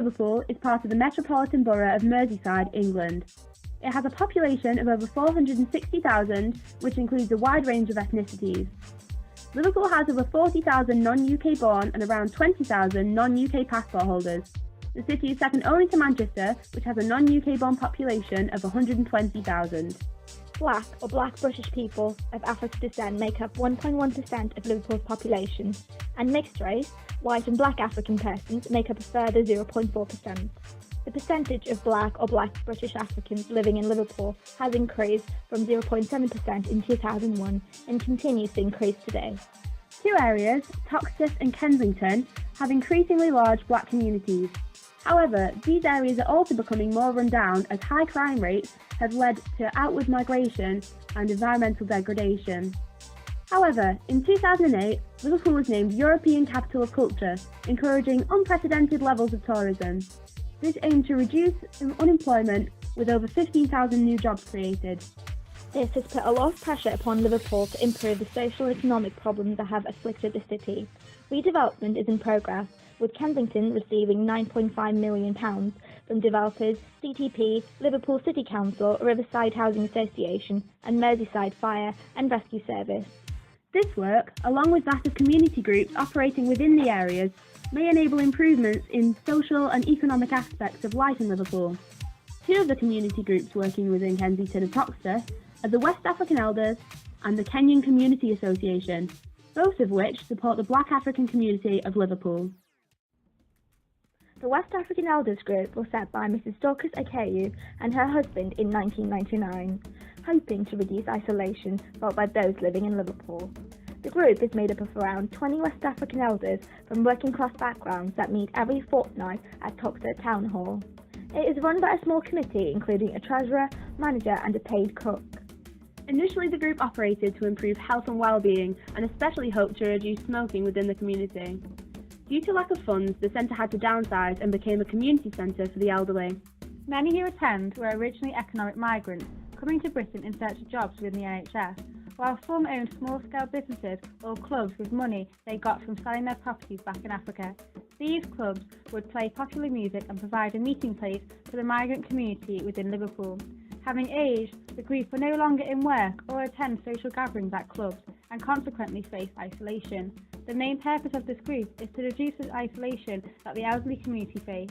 Liverpool is part of the Metropolitan Borough of Merseyside, England. It has a population of over 460,000, which includes a wide range of ethnicities. Liverpool has over 40,000 non-UK born and around 20,000 non-UK passport holders. The city is second only to Manchester, which has a non-UK born population of 120,000. Black or Black British people of African descent make up 1.1% of Liverpool's population, and mixed race, white and Black African persons make up a further 0.4%. The percentage of Black or Black British Africans living in Liverpool has increased from 0.7% in 2001 and continues to increase today. Two areas, Toxteth and Kensington, have increasingly large Black communities. However, these areas are also becoming more run down as high crime rates have led to outward migration and environmental degradation. However, in 2008, Liverpool was named European Capital of Culture, encouraging unprecedented levels of tourism. This aimed to reduce unemployment with over 15,000 new jobs created. This has put a lot of pressure upon Liverpool to improve the social and economic problems that have afflicted the city. Redevelopment is in progress, with Kensington receiving £9.5 million from developers CTP, Liverpool City Council, Riverside Housing Association and Merseyside Fire and Rescue Service. This work, along with that of community groups operating within the areas, may enable improvements in social and economic aspects of life in Liverpool. Two of the community groups working within Kensington and Toxteth are the West African Elders and the Kenyan Community Association, both of which support the Black African community of Liverpool. The West African Elders Group was set by Mrs. Dorcas Akeyu and her husband in 1999, hoping to reduce isolation felt by those living in Liverpool. The group is made up of around 20 West African elders from working class backgrounds that meet every fortnight at Toxteth Town Hall. It is run by a small committee including a treasurer, manager and a paid cook. Initially, the group operated to improve health and well-being and especially hoped to reduce smoking within the community. Due to lack of funds, the centre had to downsize and became a community centre for the elderly. Many who attend were originally economic migrants coming to Britain in search of jobs within the NHS, while some owned small-scale businesses or clubs with money they got from selling their properties back in Africa. These clubs would play popular music and provide a meeting place for the migrant community within Liverpool. Having aged, the group were no longer in work or attend social gatherings at clubs and consequently face isolation. The main purpose of this group is to reduce the isolation that the elderly community face.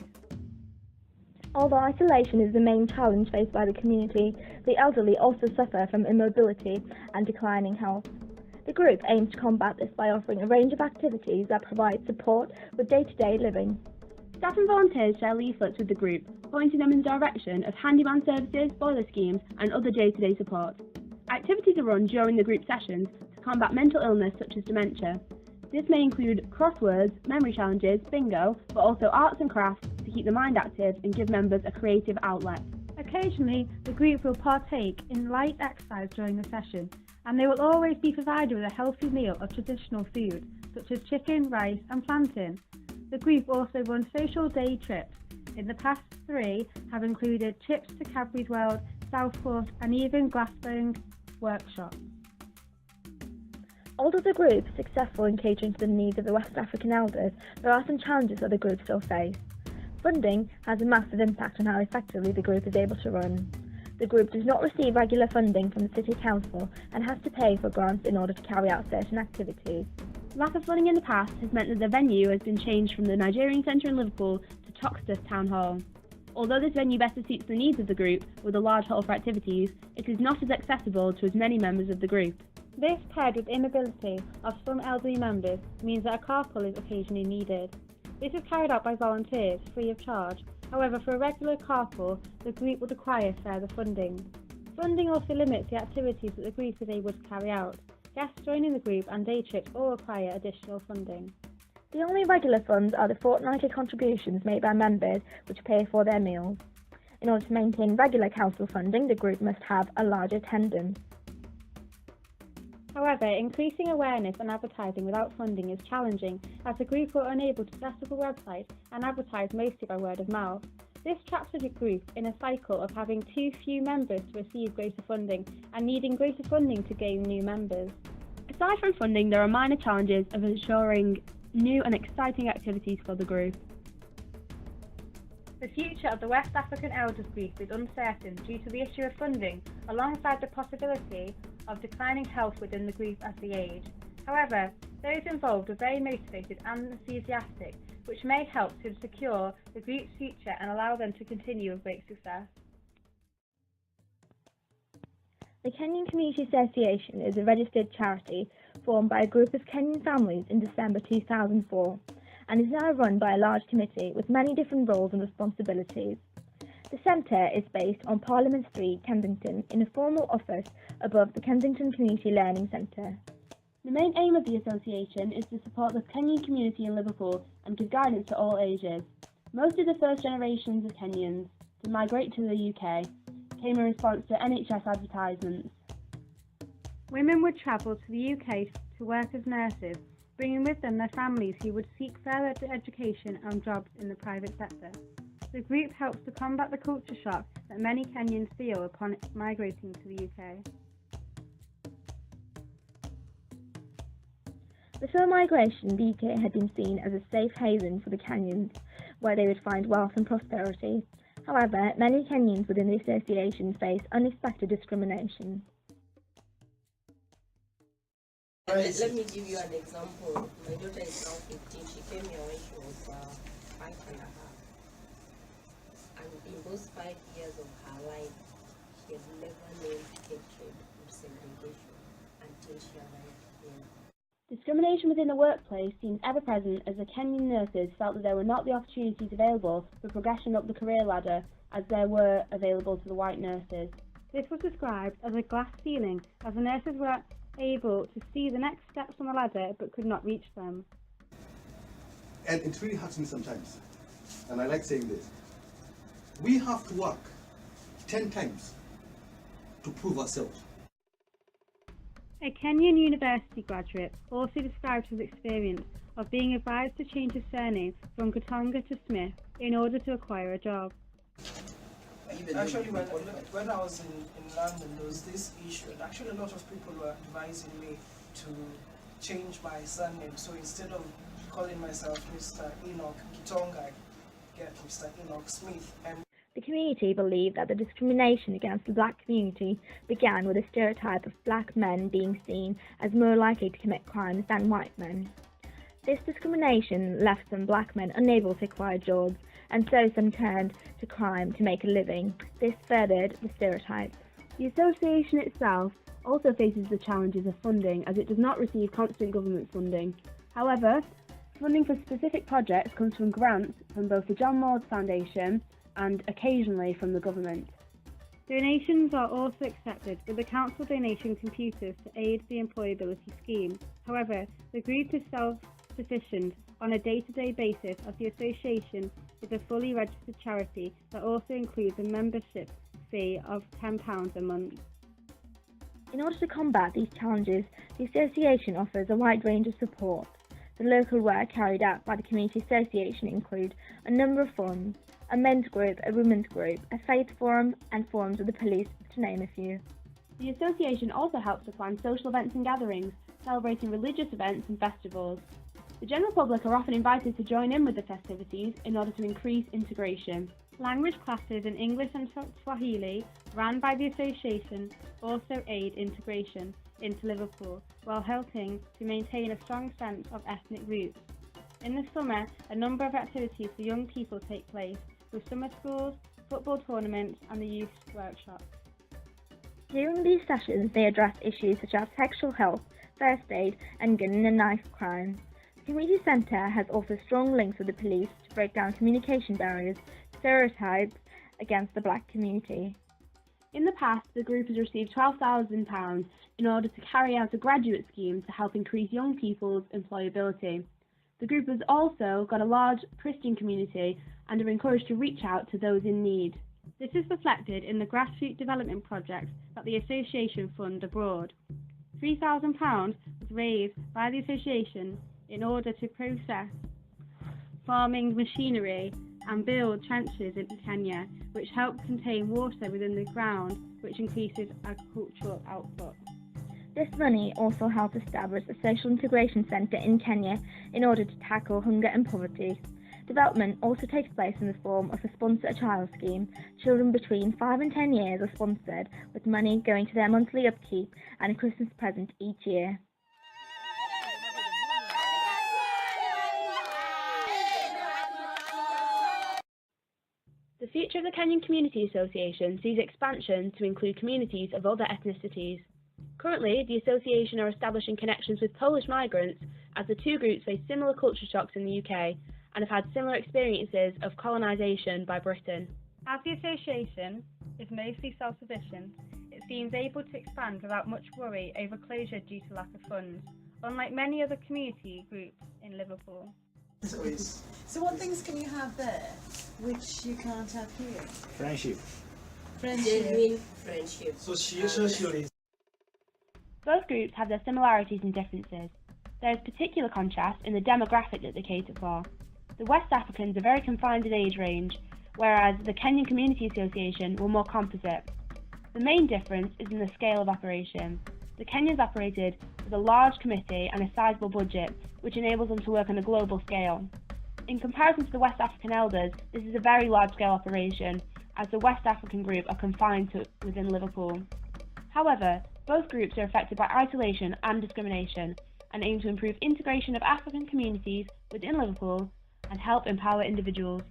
Although isolation is the main challenge faced by the community, the elderly also suffer from immobility and declining health. The group aims to combat this by offering a range of activities that provide support with day-to-day living. Staff and volunteers share leaflets with the group, pointing them in the direction of handyman services, boiler schemes and other day-to-day support. Activities are run during the group sessions to combat mental illness such as dementia. This may include crosswords, memory challenges, bingo, but also arts and crafts to keep the mind active and give members a creative outlet. Occasionally, the group will partake in light exercise during the session, and they will always be provided with a healthy meal of traditional food, such as chicken, rice and plantain. The group also runs social day trips. In the past 3 have included trips to Cadbury's World, Southport and even Glasgow workshops. Although the group is successful in catering to the needs of the West African elders, there are some challenges that the group still face. Funding has a massive impact on how effectively the group is able to run. The group does not receive regular funding from the City Council and has to pay for grants in order to carry out certain activities. Lack of funding in the past has meant that the venue has been changed from the Nigerian Centre in Liverpool to Toxteth Town Hall. Although this venue better suits the needs of the group, with a large hall for activities, it is not as accessible to as many members of the group. This, paired with immobility of some elderly members, means that a carpool is occasionally needed. This is carried out by volunteers, free of charge. However, for a regular carpool, the group would require further funding. Funding also limits the activities that the group is able to carry out. Guests joining the group and day trips all require additional funding. The only regular funds are the fortnightly contributions made by members which pay for their meals. In order to maintain regular council funding, the group must have a large attendance. However, increasing awareness and advertising without funding is challenging, as the group were unable to set up a website and advertise mostly by word of mouth. This traps the group in a cycle of having too few members to receive greater funding and needing greater funding to gain new members. Aside from funding, there are minor challenges of ensuring new and exciting activities for the group. The future of the West African Elders Group is uncertain due to the issue of funding, alongside the possibility of declining health within the group as they age. However, those involved are very motivated and enthusiastic, which may help to secure the group's future and allow them to continue with great success. The Kenyan Community Association is a registered charity formed by a group of Kenyan families in December 2004 and is now run by a large committee with many different roles and responsibilities. The centre is based on Parliament Street, Kensington, in a formal office above the Kensington Community Learning Centre. The main aim of the association is to support the Kenyan community in Liverpool and give guidance to all ages. Most of the first generations of Kenyans to migrate to the UK came in response to NHS advertisements. Women would travel to the UK to work as nurses, bringing with them their families who would seek further education and jobs in the private sector. The group helps to combat the culture shock that many Kenyans feel upon migrating to the UK. Before migration, the UK had been seen as a safe haven for the Kenyans, where they would find wealth and prosperity. However, many Kenyans within the association face unexpected discrimination. Let me give you an example. My daughter is now 15. She came here when she was 5 and a half. And in those 5 years of her life, she had never known hatred or segregation until she arrived here. Discrimination within the workplace seems ever present as the Kenyan nurses felt that there were not the opportunities available for progression up the career ladder as there were available to the white nurses. This was described as a glass ceiling, as the nurses were able to see the next steps on the ladder but could not reach them. And it really hurts me sometimes, and I like saying this. We have to work 10 times to prove ourselves. A Kenyan university graduate also described his experience of being advised to change his surname from Katonga to Smith in order to acquire a job. Actually, when I was in London, there was this issue, and actually a lot of people were advising me to change my surname. So instead of calling myself Mr. Enoch Kitonga, I get Mr. Enoch Smith. And the community believed that the discrimination against the black community began with a stereotype of black men being seen as more likely to commit crimes than white men. This discrimination left some black men unable to acquire jobs, and so some turned to crime to make a living. This furthered the stereotype. The association itself also faces the challenges of funding as it does not receive constant government funding. However, funding for specific projects comes from grants from both the John Lord Foundation and occasionally from the government. Donations are also accepted, with the council donating computers to aid the employability scheme. However, the group is self-sufficient on a day-to-day basis as the association is a fully registered charity that also includes a membership fee of £10 a month. In order to combat these challenges, the association offers a wide range of support. The local work carried out by the Community Association include a number of forums, a men's group, a women's group, a faith forum, and forums with the police, to name a few. The association also helps to plan social events and gatherings, celebrating religious events and festivals. The general public are often invited to join in with the festivities in order to increase integration. Language classes in English and Swahili, run by the association, also aid integration into Liverpool, while helping to maintain a strong sense of ethnic roots. In the summer, a number of activities for young people take place, with summer schools, football tournaments and the youth workshops. During these sessions, they address issues such as sexual health, first aid, and gun and knife crime. The community centre has also strong links with the police to break down communication barriers, stereotypes against the black community. In the past, the group has received £12,000 in order to carry out a graduate scheme to help increase young people's employability. The group has also got a large Christian community and are encouraged to reach out to those in need. This is reflected in the grassroots development projects that the association fund abroad. £3,000 was raised by the association in order to process farming machinery and build trenches in Kenya, which help contain water within the ground, which increases agricultural output. This money also helped establish a social integration centre in Kenya in order to tackle hunger and poverty. Development also takes place in the form of a Sponsor a Child scheme. Children between 5 and 10 years are sponsored, with money going to their monthly upkeep and a Christmas present each year. The future of the Kenyan Community Association sees expansion to include communities of other ethnicities. Currently, the association are establishing connections with Polish migrants as the two groups face similar culture shocks in the UK and have had similar experiences of colonisation by Britain. As the association is mostly self-sufficient, it seems able to expand without much worry over closure due to lack of funds, unlike many other community groups in Liverpool. So what things can you have there which you can't have here? Friendship. Genuine friendship. Socially. Both groups have their similarities and differences. There is particular contrast in the demographic that they cater for. The West Africans are very confined in age range, whereas the Kenyan Community Association were more composite. The main difference is in the scale of operation. The Kenyans operated with a large committee and a sizable budget, which enables them to work on a global scale. In comparison to the West African elders, this is a very large-scale operation, as the West African group are confined to within Liverpool. However, both groups are affected by isolation and discrimination, and aim to improve integration of African communities within Liverpool and help empower individuals.